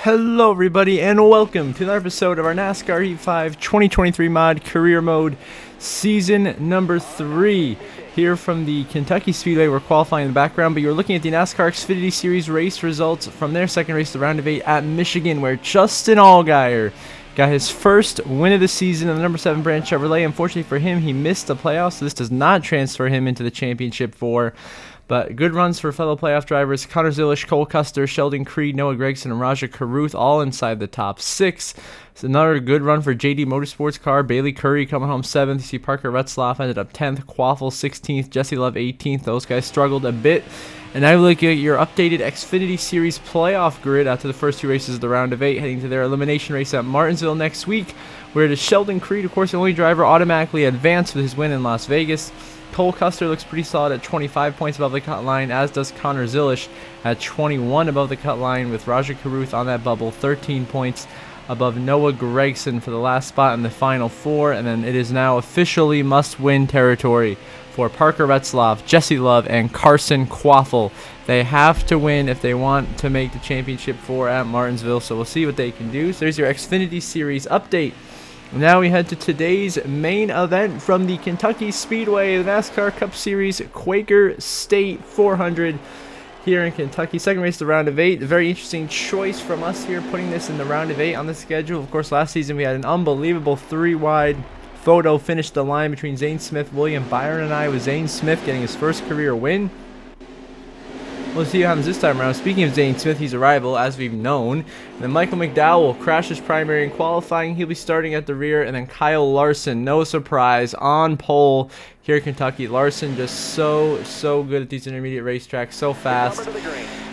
Hello everybody and welcome to another episode of our NASCAR Heat 5 2023 mod career mode season number 3 here from the Kentucky Speedway. We're qualifying in the background, but you're looking at the NASCAR Xfinity Series race results from their second race, the round of 8 at Michigan, where Justin Allgaier got his first win of the season in the number 7 brand Chevrolet. Unfortunately for him, he missed the playoffs, so this does not transfer him into the championship four. But good runs for fellow playoff drivers Connor Zilisch, Cole Custer, Sheldon Creed, Noah Gragson, and Raja Carruth, all inside the top 6. It's another good run for JD Motorsports car. Bailey Curry coming home 7th. You see Parker Retzlaff ended up 10th. Quaffle 16th. Jesse Love 18th. Those guys struggled a bit. And now we look at your updated Xfinity Series playoff grid after the first 2 races of the round of 8, heading to their elimination race at Martinsville next week, where it is Sheldon Creed, of course, the only driver automatically advanced with his win in Las Vegas. Cole Custer looks pretty solid at 25 points above the cut line, as does Connor Zilisch at 21 above the cut line, with Raja Carruth on that bubble, 13 points above Noah Gragson for the last spot in the final 4. And then it is now officially must-win territory for Parker Retzlaff, Jesse Love, and Carson Quaffle. They have to win if they want to make the championship 4 at Martinsville, so we'll see what they can do. So there's your Xfinity Series update. Now we head to today's main event from the Kentucky Speedway, the NASCAR Cup Series Quaker State 400 here in Kentucky. Second race, the round of 8. A very interesting choice from us here, putting this in the round of 8 on the schedule. Of course, last season we had an unbelievable 3-wide photo finish the line between Zane Smith, William Byron, and I, with Zane Smith getting his first career win. We'll see what happens this time around. Speaking of Zane Smith, he's a rival, as we've known. And then Michael McDowell will crash his primary in qualifying. He'll be starting at the rear. And then Kyle Larson, no surprise, on pole here in Kentucky. Larson just so good at these intermediate racetracks, so fast.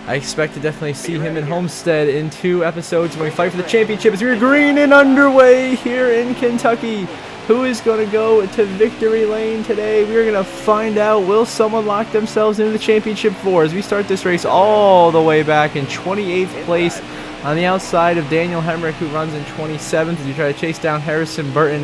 I expect to definitely see him in Homestead in 2 episodes when we fight for the championship. As we're green and underway here in Kentucky. Who is going to go to victory lane today? We're going to find out. Will someone lock themselves into the championship 4 as we start this race all the way back in 28th place on the outside of Daniel Hemrick, who runs in 27th, as we try to chase down Harrison Burton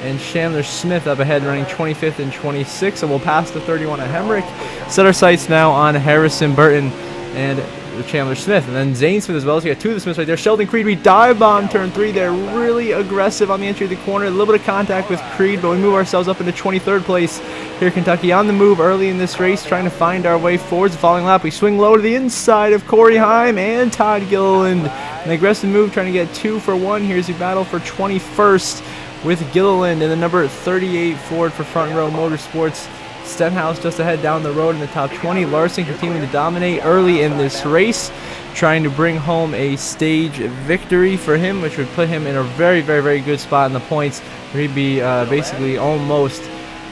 and Chandler Smith up ahead, running 25th and 26th. So we'll pass the 31 of Hemrick. Set our sights now on Harrison Burton and Chandler Smith, and then Zane Smith as well. So you got 2 of the Smiths right there. Sheldon Creed, we dive bomb turn 3 there, really aggressive on the entry of the corner. A little bit of contact with Creed, but we move ourselves up into 23rd place here in Kentucky. On the move early in this race, trying to find our way forwards. The following lap, we swing low to the inside of Corey Heim and Todd Gilliland. An aggressive move, trying to get 2 for 1. Here's the battle for 21st with Gilliland in the number 38 Ford for Front Row Motorsports. Stenhouse just ahead down the road in the top 20. Larson continuing to dominate early in this race, trying to bring home a stage victory for him, which would put him in a very good spot in the points, where he'd be basically almost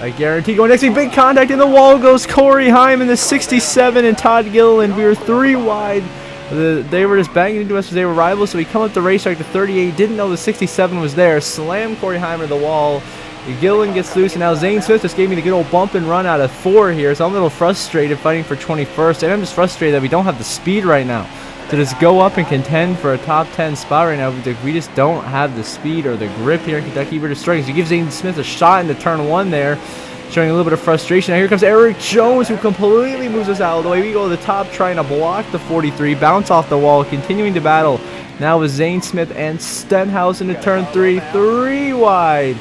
a guarantee. Going next, big contact in the wall goes Corey Heim in the 67 and Todd Gilliland. We were 3 wide. They were just banging into us because they were rivals, so we come up the racetrack to 38. Didn't know the 67 was there. Slam Corey Heim into the wall. Gillen gets loose, and now Zane Smith just gave me the good old bump and run out of 4 here, so I'm a little frustrated fighting for 21st, and I'm just frustrated that we don't have the speed right now to just go up and contend for a top 10 spot right now. We just don't have the speed or the grip here in Kentucky. We're just struggling. So you give Zane Smith a shot into turn 1 there, showing a little bit of frustration. Now here comes Eric Jones, who completely moves us out of the way. We go to the top, trying to block the 43, bounce off the wall, continuing to battle now with Zane Smith and Stenhouse into turn 3, 3 wide.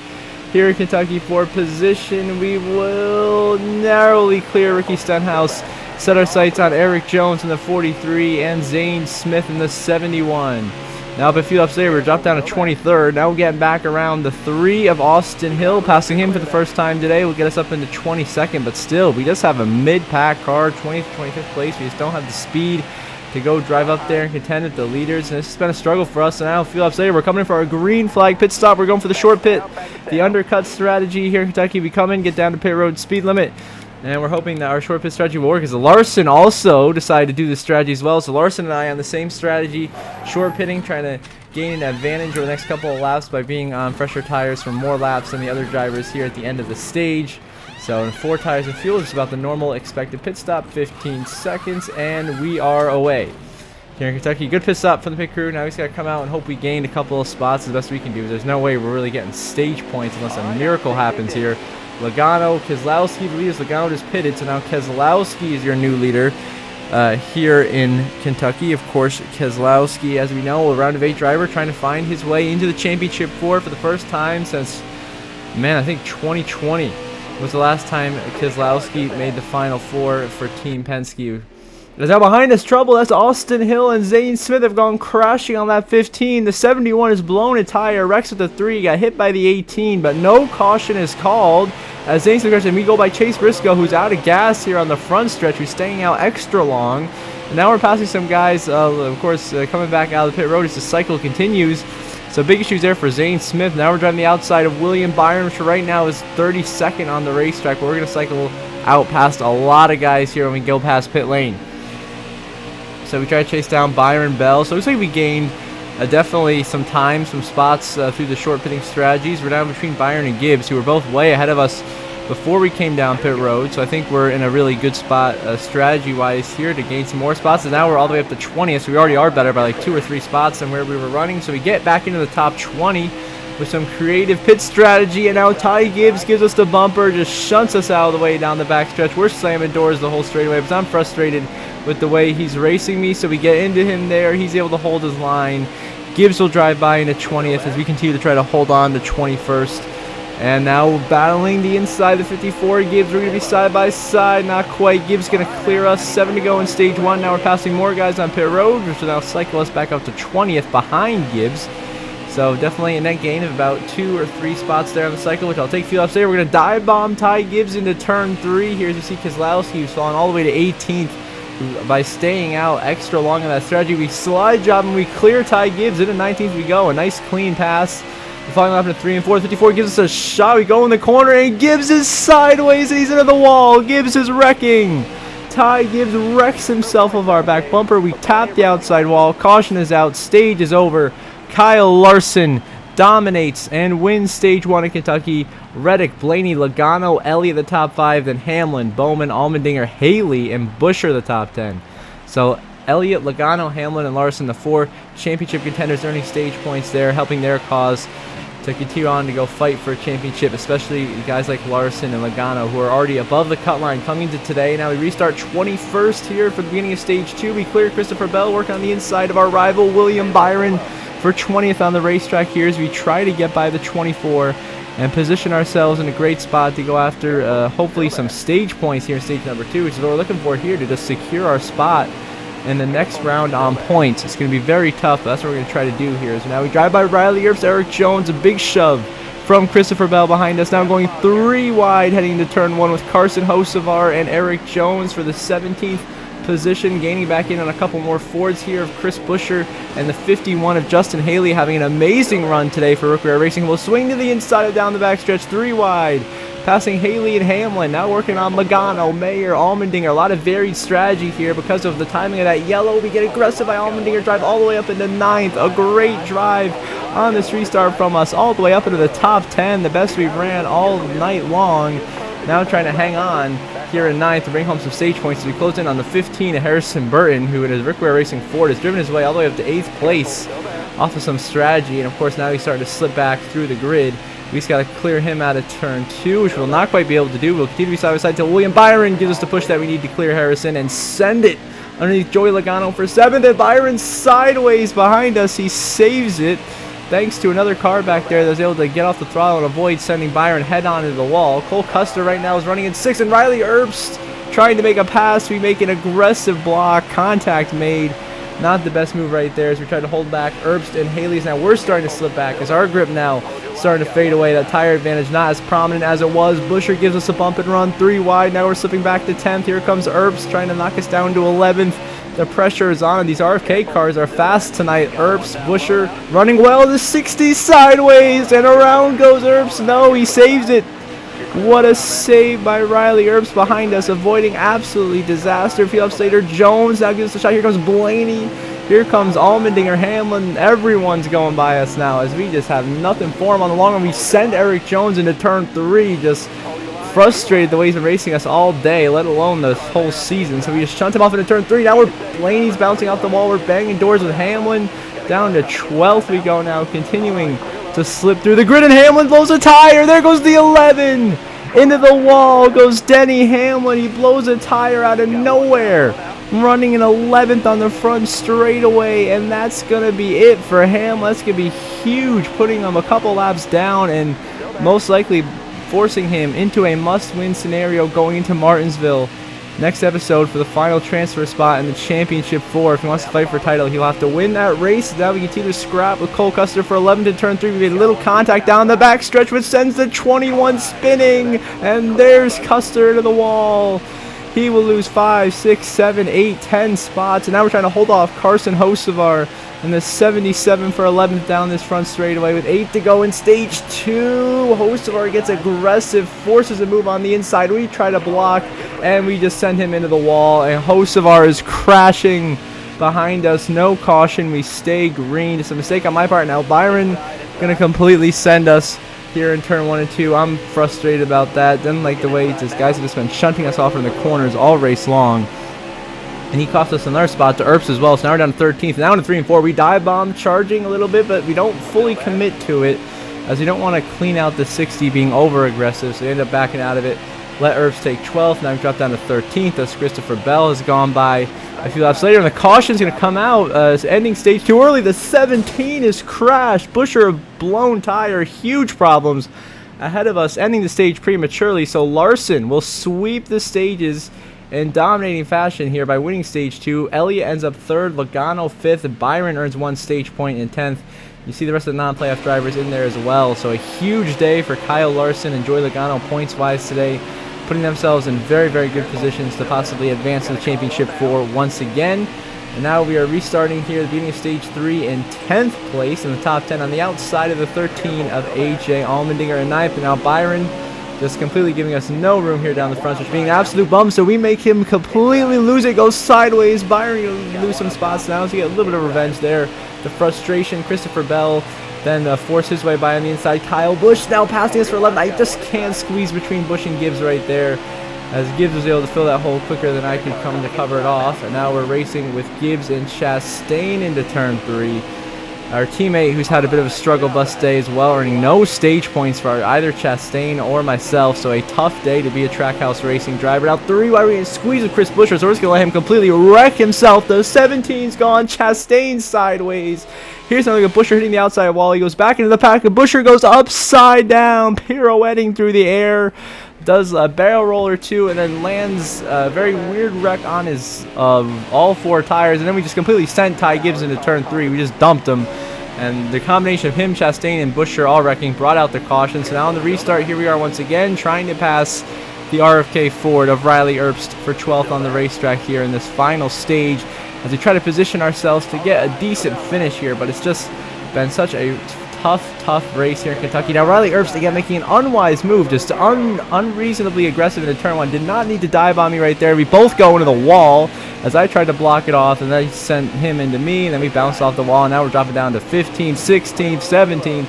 Here in Kentucky for position, we will narrowly clear Ricky Stenhouse. Set our sights on Eric Jones in the 43 and Zane Smith in the 71. Now up a few laps later, we're dropped down to 23rd. Now we're getting back around the 3 of Austin Hill. Passing him for the first time today will get us up into 22nd, but still, we just have a mid-pack car, 20th, 25th place. We just don't have the speed to go drive up there and contend with the leaders, and it's been a struggle for us. And now a few laps later, we're coming in for our green flag pit stop. We're going for the short pit, the undercut strategy here in Kentucky. We come in, get down to pit road speed limit, and we're hoping that our short pit strategy will work, as Larson also decided to do this strategy as well. So Larson and I on the same strategy, short pitting, trying to gain an advantage over the next couple of laps by being on fresher tires for more laps than the other drivers here at the end of the stage. So in 4 tires of fuel, it's about the normal expected pit stop, 15 seconds, and we are away. Here in Kentucky, good pit stop from the pit crew. Now we just got to come out and hope we gain a couple of spots as best we can do. There's no way we're really getting stage points unless a miracle happens here. Logano, Keselowski, the leaders. Logano just pitted, so now Keselowski is your new leader. here in Kentucky. Of course, Keselowski, as we know, a round of 8 driver, trying to find his way into the championship 4 for the first time since, man, I think 2020 was the last time Keselowski made the Final 4 for Team Penske. There's now behind us trouble. That's Austin Hill and Zane Smith have gone crashing on that 15. The 71 has blown a tire. Wrecks at the 3. Got hit by the 18, but no caution is called. As Zane Smith goes, and we go by Chase Briscoe, who's out of gas here on the front stretch. Who's staying out extra long. And now we're passing some guys, of course, coming back out of the pit road as the cycle continues. So big issues there for Zane Smith. Now we're driving the outside of William Byron, which right now is 32nd on the racetrack. But we're going to cycle out past a lot of guys here when we go past pit lane. So we try to chase down Byron Bell. So it looks like we gained definitely some time, some spots through the short pitting strategies. We're down between Byron and Gibbs, who were both way ahead of us before we came down pit road. So I think we're in a really good spot strategy-wise here to gain some more spots. And now we're all the way up to 20th, so we already are better by like 2 or 3 spots than where we were running. So we get back into the top 20 with some creative pit strategy. And now Ty Gibbs gives us the bumper, just shunts us out of the way down the backstretch. We're slamming doors the whole straightaway because I'm frustrated with the way he's racing me. So we get into him there. He's able to hold his line. Gibbs will drive by into 20th as we continue to try to hold on to 21st. And now we're battling the inside of the 54. Gibbs, we're going to be side by side. Not quite. Gibbs going to clear us. 7 to go in stage 1. Now we're passing more guys on pit road, which will now cycle us back up to 20th behind Gibbs. So definitely a net gain of about 2 or 3 spots there on the cycle, which I'll take fuel up there. We're going to dive bomb Ty Gibbs into turn 3. Here as you see Keselowski, who's falling all the way to 18th. By staying out extra long on that strategy, we slide job and we clear Ty Gibbs. Into 19th we go. A nice clean pass. We're following up into 3 and 4. 54 gives us a shot. We go in the corner and Gibbs is sideways and he's into the wall. Gibbs is wrecking. Ty Gibbs wrecks himself of our back bumper. We tap the outside wall. Caution is out. Stage is over. Kyle Larson dominates and wins stage 1 in Kentucky. Reddick, Blaney, Logano, Elliott the top 5, then Hamlin, Bowman, Allmendinger, Haley, and Buescher the top 10. So Elliott, Logano, Hamlin, and Larson, the 4 championship contenders, earning stage points there, helping their cause to continue on to go fight for a championship, especially guys like Larson and Logano, who are already above the cut line coming to today. Now we restart 21st here for the beginning of stage 2. We clear Christopher Bell, working on the inside of our rival William Byron for 20th on the racetrack here as we try to get by the 24 and position ourselves in a great spot to go after hopefully some stage points here in stage number 2, which is what we're looking for here to just secure our spot in the next round on points. It's going to be very tough, but that's what we're going to try to do here. So now we drive by Riley Earps, Eric Jones, a big shove from Christopher Bell behind us. Now going 3 wide heading into turn 1 with Carson Hocevar and Eric Jones for the 17th position, gaining back in on a couple more Fords here of Chris Buescher and the 51 of Justin Haley, having an amazing run today for Rookie Racing. We'll swing to the inside of down the backstretch, 3 wide, passing Haley and Hamlin. Now working on Logano, Mayer, Allmendinger. A lot of varied strategy here because of the timing of that yellow. We get aggressive by Allmendinger, drive all the way up into 9th. A great drive on this restart from us, all the way up into the top 10, the best we've ran all night long. Now trying to hang on here in 9th to bring home some stage points as we close in on the 15 of Harrison Burton, who in his Rick Ware Racing Ford has driven his way all the way up to 8th place off of some strategy. And of course now he's starting to slip back through the grid. We just got to clear him out of turn 2, which we'll not quite be able to do. We'll continue to be side by side until William Byron gives us the push that we need to clear Harrison and send it underneath Joey Logano for 7th. And Byron sideways behind us. He saves it thanks to another car back there that was able to get off the throttle and avoid sending Byron head on into the wall. Cole Custer right now is running in 6th, and Riley Earps trying to make a pass. We make an aggressive block. Contact made. Not the best move right there as we try to hold back Earps and Haley's. Now we're starting to slip back as our grip now starting to fade away. That tire advantage not as prominent as it was. Buescher gives us a bump and run, 3 wide. Now we're slipping back to 10th. Here comes Earps trying to knock us down to 11th. The pressure is on. These RFK cars are fast tonight. Earps, Buescher running well to 60 sideways, and around goes Earps. No, he saves it. What a save by Riley Earps behind us, avoiding absolutely disaster. Field Slater Jones now gives us a shot. Here comes Blaney. Here comes Allmendinger, Hamlin. Everyone's going by us now as we just have nothing for him on the long run. We send Eric Jones into turn 3, just frustrated the way he's been racing us all day, let alone this whole season. So we just shunt him off into turn 3. Now Blaney's bouncing off the wall. We're banging doors with Hamlin. Down to 12th we go now, continuing to slip through the grid, and Hamlin blows a tire. There goes the 11. Into the wall goes Denny Hamlin. He blows a tire out of nowhere. running in 11th on the front straightaway, and that's going to be it for him. That's going to be huge, putting him a couple laps down and most likely forcing him into a must-win scenario going into Martinsville. Next episode for the final transfer spot in the Championship 4. If he wants to fight for a title, he'll have to win that race. Now we continue to scrap with Cole Custer for 11 to turn 3. We get a little contact down the back stretch, which sends the 21 spinning. And there's Custer into the wall. He will lose 5, 6, 7, 8, 10 spots. And now we're trying to hold off Carson Hocevar in the 77 for 11th down this front straightaway with 8 to go in stage 2. Hocevar gets aggressive, forces a move on the inside. We try to block, and we just send him into the wall. And Hocevar is crashing behind us. No caution. We stay green. It's a mistake on my part. Now Byron going to completely send us here in turn 1 and 2. I'm frustrated about that. Didn't like the way these guys have just been shunting us off in the corners all race long. And he cost us another spot to Earps as well. So now we're down to 13th. Now in 3 and 4, we dive bomb, charging a little bit, but we don't fully commit to it, as we don't want to clean out the 60 being over aggressive. So we end up backing out of it. Let Earps take 12th. Now we drop down to 13th as Christopher Bell has gone by a few laps later. And the caution's going to come out. It's ending stage too early. The 17 is crashed. Busher, a blown tire. Huge problems ahead of us, ending the stage prematurely. So Larson will sweep the stages in dominating fashion here by winning stage 2. Elliott ends up 3rd, Logano 5th, and Byron earns 1 stage point in 10th. You see the rest of the non-playoff drivers in there as well. So a huge day for Kyle Larson and Joey Logano points-wise today, putting themselves in very, very good positions to possibly advance to the Championship 4 once again. And now we are restarting here at the beginning of stage 3 in 10th place in the top 10 on the outside of the 13 of AJ Allmendinger in 9th. And now Byron just completely giving us no room here down the front, which being an absolute bum. So we make him completely lose it, goes sideways. Byron will lose some spots now, so you get a little bit of revenge there. The frustration, Christopher Bell then force his way by on the inside. Kyle Busch now passing us for 11. I just can't squeeze between Busch and Gibbs right there, as Gibbs was able to fill that hole quicker than I could come to cover it off. And now we're racing with Gibbs and Chastain into turn 3. Our teammate, who's had a bit of a struggle bus day as well, earning no stage points for either Chastain or myself. So a tough day to be a Trackhouse Racing driver. Now 3 wide, we squeeze with Chris Buescher, so we're just going to let him completely wreck himself. The 17's gone. Chastain sideways. Here's another look at Buescher hitting the outside wall. He goes back into the pack, and Buescher goes upside down, pirouetting through the air. Does a barrel roll or two, and then lands a very weird wreck on his all 4 tires. And then we just completely sent Ty Gibbs into turn 3. We just dumped him. And the combination of him, Chastain, and Buescher all wrecking brought out the caution. So now on the restart, here we are once again trying to pass the RFK Ford of Riley Erbst for 12th on the racetrack here in this final stage, as we try to position ourselves to get a decent finish here. But it's just been such a tough race here in Kentucky. Now Riley Erbst again making an unwise move, just unreasonably aggressive into turn 1. Did not need to dive on me right there. We both go into the wall as I tried to block it off, and then he sent him into me, and then we bounced off the wall. And now we're dropping down to 15th, 16th, 17th,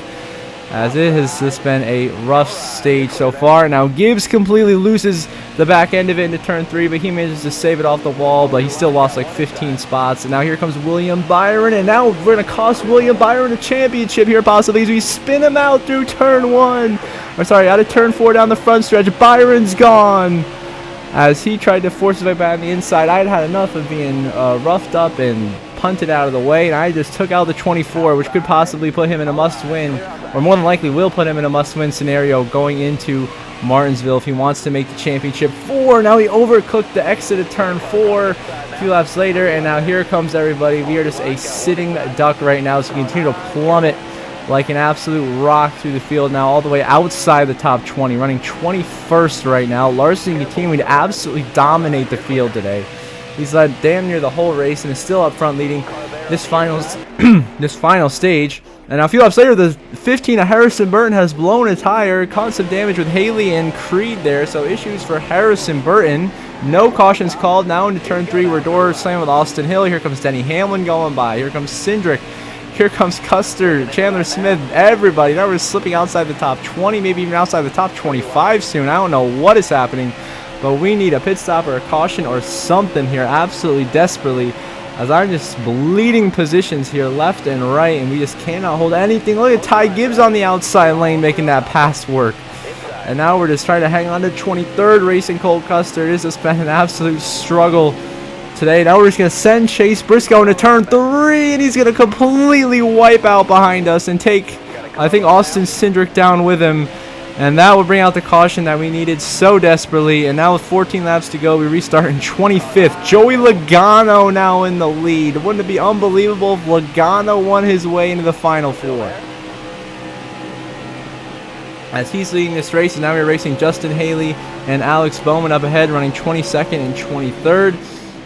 as it has just been a rough stage so far. Now Gibbs completely loses the back end of it into turn 3, but he manages to save it off the wall, but he still lost like 15 spots. And now here comes William Byron, and now we're going to cost William Byron a championship here possibly, as we spin him out through turn 1. Or sorry, out of turn 4 down the front stretch. Byron's gone, as he tried to force his way back on the inside. I had enough of being roughed up and punted out of the way, and I just took out the 24, which could possibly put him in a must-win, or more than likely will put him in a must-win scenario going into Martinsville if he wants to make the Championship 4. Now he overcooked the exit of turn 4 a few laps later, and now here comes everybody. We are just a sitting duck right now, so we continue to plummet like an absolute rock through the field now, all the way outside the top 20, running 21st right now. Larson continuing to absolutely dominate the field today. He's led damn near the whole race and is still up front leading this final stage. And now a few laps later, the 15 of Harrison Burton has blown a tire, caused some damage with Haley and Creed there. So issues for Harrison Burton. No cautions called. Now into turn 3, where door slam with Austin Hill. Here comes Denny Hamlin going by. Here comes Cindric. Here comes Custer, Chandler Smith, everybody. Now we're slipping outside the top 20, maybe even outside the top 25 soon. I don't know what is happening, but we need a pit stop or a caution or something here absolutely desperately, as I'm just bleeding positions here left and right, and we just cannot hold anything. Look at Ty Gibbs on the outside lane making that pass work. And now we're just trying to hang on to 23rd, racing Cole Custer. It has just been an absolute struggle today. Now we're just going to send Chase Briscoe into turn 3, and he's going to completely wipe out behind us and take, I think, Austin Cindric down with him. And that will bring out the caution that we needed so desperately. And now with 14 laps to go, we restart in 25th. Joey Logano now in the lead. Wouldn't it be unbelievable if Logano won his way into the Final Four? As he's leading this race, and now we're racing Justin Haley and Alex Bowman up ahead, running 22nd and 23rd.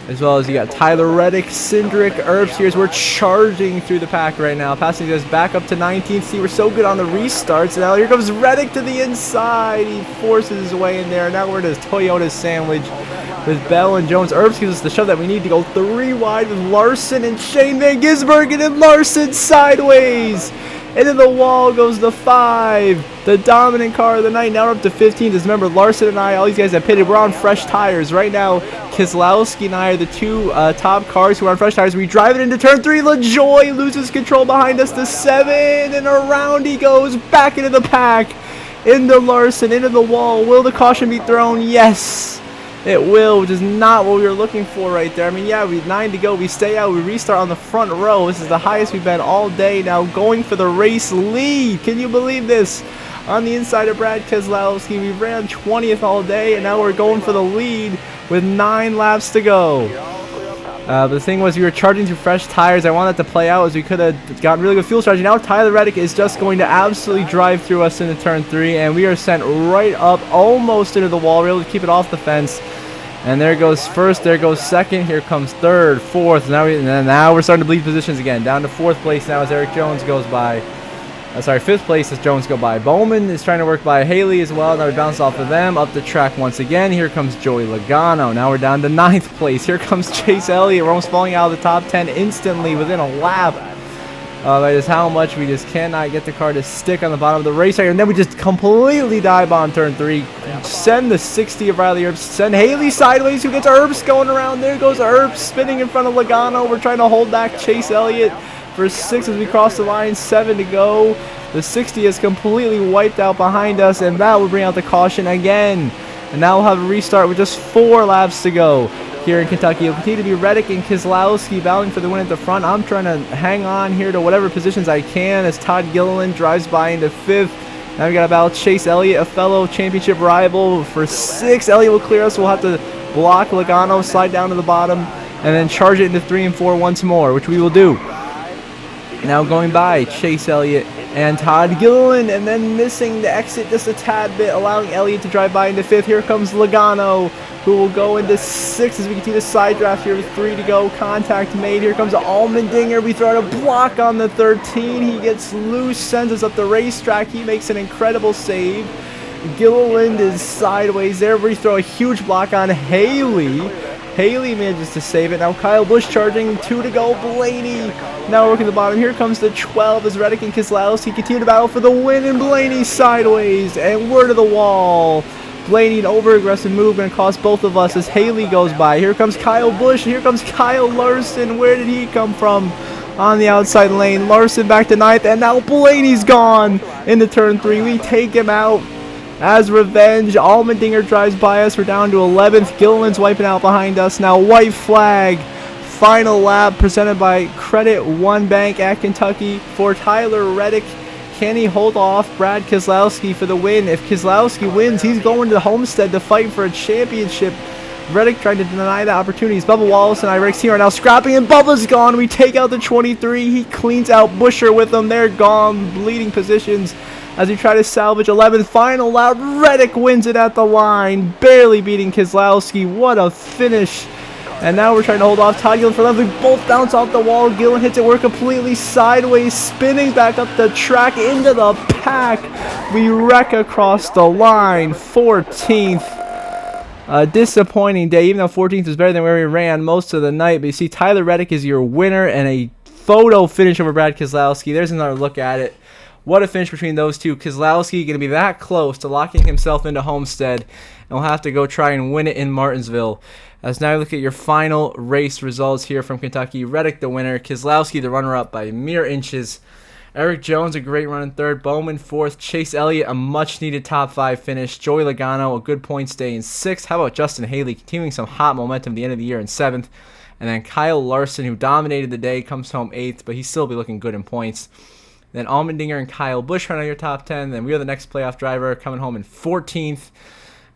As well as you got Tyler Reddick, Cindric, Earps here as we're charging through the pack right now. Passing us back up to 19th. See, we're so good on the restarts. Now here comes Reddick to the inside. He forces his way in there. Now we're in this Toyota sandwich with Bell and Jones. Earps gives us the shove that we need to go 3 wide with Larson and Shane Van Gisbergen, and Larson sideways. Into the wall goes the 5. The dominant car of the night. Now we're up to 15th. As remember, Larson and I, all these guys have pitted. We're on fresh tires. Right now, Keselowski and I are the 2 top cars who are on fresh tires. We drive it into turn 3. LaJoie loses control behind us to 7. And around he goes. Back into the pack. Into Larson. Into the wall. Will the caution be thrown? Yes. It will, which is not what we were looking for right there. I mean, yeah, we have 9 to go. We stay out. We restart on the front row. This is the highest we've been all day now, going for the race lead. Can you believe this? On the inside of Brad Keselowski, we ran 20th all day, and now we're going for the lead with 9 laps to go. But the thing was, we were charging through fresh tires. I wanted that to play out as we could have gotten really good fuel strategy. Now Tyler Reddick is just going to absolutely drive through us into turn 3, and we are sent right up almost into the wall. We're able to keep it off the fence. And there goes first, there goes second, here comes third, fourth. Now we're starting to bleed positions again. Down to 4th place now as Eric Jones goes by. 5th place as Jones go by. Bowman is trying to work by Haley as well. Now we bounce off of them. Up the track once again. Here comes Joey Logano. Now we're down to 9th place. Here comes Chase Elliott. We're almost falling out of the top 10 instantly within a lap. That is how much we just cannot get the car to stick on the bottom of the race. And then we just completely dive on turn 3. Send the 60 of Riley Earps. Send Haley sideways, who gets Earps going around. There goes Earps spinning in front of Logano. We're trying to hold back Chase Elliott for 6 as we cross the line. 7 to go. The 60 is completely wiped out behind us, and that will bring out the caution again. And now we'll have a restart with just 4 laps to go. Here in Kentucky, it'll continue to be Reddick and Keselowski battling for the win at the front. I'm trying to hang on here to whatever positions I can as Todd Gilliland drives by into 5th. Now we got about Chase Elliott, a fellow championship rival, for 6. Elliott will clear us. We'll have to block Logano, slide down to the bottom, and then charge it into 3 and 4 once more, which we will do. Now going by Chase Elliott and Todd Gilliland, and then missing the exit just a tad bit, allowing Elliott to drive by into 5th. Here comes Logano, who will go into 6th as we continue the side draft here with 3 to go. Contact made. Here comes Allmendinger. We throw out a block on the 13. He gets loose, sends us up the racetrack. He makes an incredible save. Gilliland is sideways there. We throw a huge block on Haley. Haley manages to save it. Now Kyle Busch charging, 2 to go. Blaney now working the bottom. Here comes the 12 as Reddick and Keselowski continue to battle for the win, and Blaney sideways, and we're to the wall. Blaney, an over-aggressive move, going to cost both of us as Haley goes by. Here comes Kyle Busch, and here comes Kyle Larson. Where did he come from? On the outside lane. Larson back to 9th, and now Blaney's gone into turn 3. We take him out as revenge. Allmendinger drives by us. We're down to 11th. Gilliland's wiping out behind us. Now white flag. Final lap presented by Credit One Bank at Kentucky for Tyler Reddick. Can he hold off Brad Keselowski for the win? If Keselowski wins, he's going to Homestead to fight for a championship. Reddick trying to deny the opportunities. Bubba Wallace and Irix here are now scrapping, and Bubba's gone. We take out the 23. He cleans out Busher with them. They're gone, bleeding positions as we try to salvage 11th. Final lap, Reddick wins it at the line, barely beating Keselowski. What a finish. And now we're trying to hold off Todd Gilliland for 11th. We both bounce off the wall. Gilliland hits it. We're completely sideways, spinning back up the track into the pack. We wreck across the line. 14th. A disappointing day, even though 14th was better than where we ran most of the night. But you see, Tyler Reddick is your winner, and a photo finish over Brad Keselowski. There's another look at it. What a finish between those two. Keselowski going to be that close to locking himself into Homestead, and we'll have to go try and win it in Martinsville. As now you look at your final race results here from Kentucky. Reddick the winner, Keselowski the runner-up by mere inches. Eric Jones a great run in 3rd, Bowman 4th, Chase Elliott a much-needed top 5 finish, Joey Logano a good points day in 6th. How about Justin Haley continuing some hot momentum at the end of the year in 7th? And then Kyle Larson, who dominated the day, comes home 8th, but he'll still be looking good in points. Then Allmendinger and Kyle Busch run out your top 10. Then we are the next playoff driver, coming home in 14th.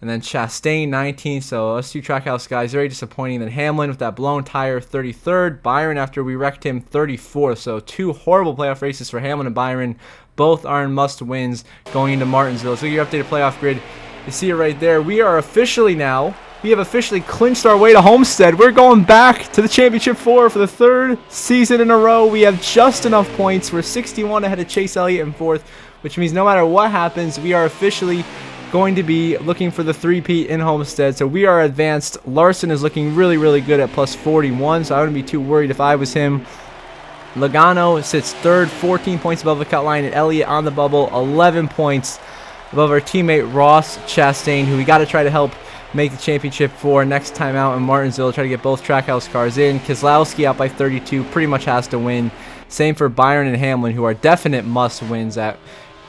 And then Chastain 19th. So us two Trackhouse guys, very disappointing. Then Hamlin with that blown tire, 33rd. Byron, after we wrecked him, 34th. So two horrible playoff races for Hamlin and Byron. Both are in must wins going into Martinsville. So your updated playoff grid, you see it right there. We have officially clinched our way to Homestead. We're going back to the Championship 4 for the 3rd season in a row. We have just enough points. We're 61 ahead of Chase Elliott in 4th, which means no matter what happens, we are officially going to be looking for the 3-peat in Homestead. So we are advanced. Larson is looking really, really good at plus 41, so I wouldn't be too worried if I was him. Logano sits 3rd, 14 points above the cut line, and Elliott on the bubble, 11 points above our teammate Ross Chastain, who we got to try to help make the Championship 4 next time out in Martinsville. Try to get both Trackhouse cars in. Keselowski out by 32, pretty much has to win. Same for Byron and Hamlin, who are definite must-wins at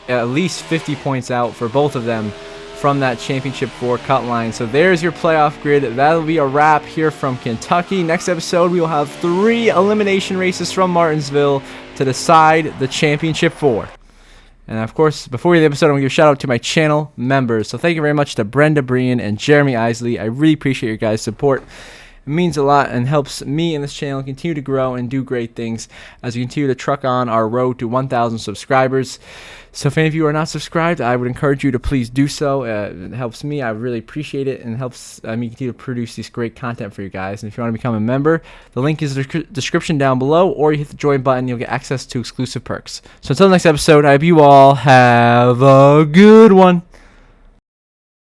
least 50 points out for both of them from that Championship 4 cut line. So there's your playoff grid. That'll be a wrap here from Kentucky. Next episode, we will have 3 elimination races from Martinsville to decide the Championship 4. And of course, before we end the episode, I'm going to give a shout out to my channel members. So thank you very much to Brenda Brian and Jeremy Isley. I really appreciate your guys' support. It means a lot and helps me and this channel continue to grow and do great things as we continue to truck on our road to 1,000 subscribers. So if any of you are not subscribed, I would encourage you to please do so. It helps me. I really appreciate it, and helps me continue to produce this great content for you guys. And if you want to become a member, the link is in the description down below, or you hit the join button. You'll get access to exclusive perks. So until the next episode, I hope you all have a good one.